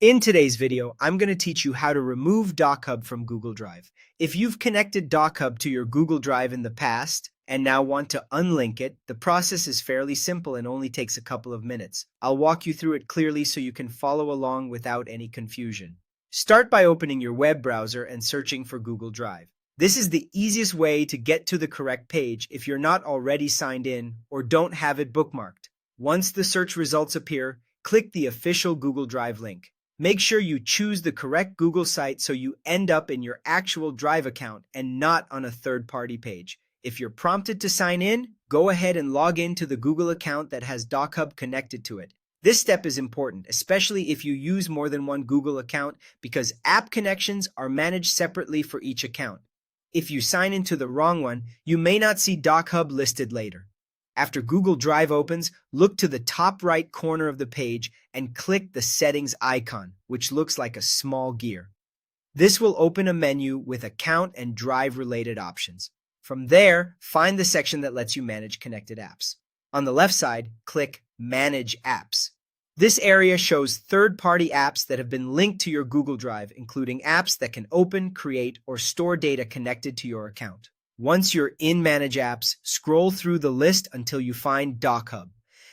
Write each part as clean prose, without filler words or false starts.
In today's video, I'm going to teach you how to remove DocHub from Google Drive. If you've connected DocHub to your Google Drive in the past and now want to unlink it, the process is fairly simple and only takes a couple of minutes. I'll walk you through it clearly so you can follow along without any confusion. Start by opening your web browser and searching for Google Drive. This is the easiest way to get to the correct page if you're not already signed in or don't have it bookmarked. Once the search results appear, click the official Google Drive link. Make sure you choose the correct Google site so you end up in your actual Drive account and not on a third-party page. If you're prompted to sign in, go ahead and log in to the Google account that has DocHub connected to it. This step is important, especially if you use more than one Google account, because app connections are managed separately for each account. If you sign into the wrong one, you may not see DocHub listed later. After Google Drive opens, look to the top right corner of the page and click the Settings icon, which looks like a small gear. This will open a menu with account and drive-related options. From there, find the section that lets you manage connected apps. On the left side, click Manage Apps. This area shows third-party apps that have been linked to your Google Drive, including apps that can open, create, or store data connected to your account. Once you're in Manage Apps, scroll through the list until you find DocHub.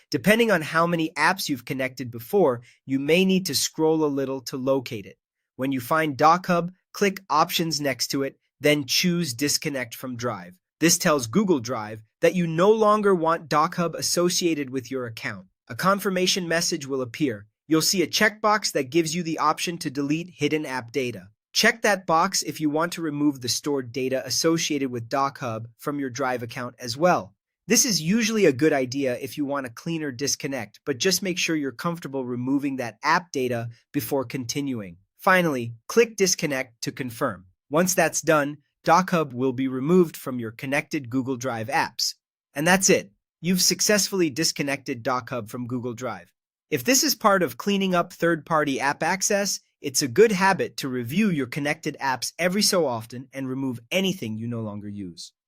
Depending on how many apps you've connected before, you may need to scroll a little to locate it. When you find DocHub, click Options next to it, then choose Disconnect from Drive. This tells Google Drive that you no longer want DocHub associated with your account. A confirmation message will appear. You'll see a checkbox that gives you the option to delete hidden app data. Check that box if you want to remove the stored data associated with DocHub from your Drive account as well. This is usually a good idea if you want a cleaner disconnect, but just make sure you're comfortable removing that app data before continuing. Finally, click Disconnect to confirm. Once that's done, DocHub will be removed from your connected Google Drive apps. And that's it. You've successfully disconnected DocHub from Google Drive. If this is part of cleaning up third-party app access, it's a good habit to review your connected apps every so often and remove anything you no longer use.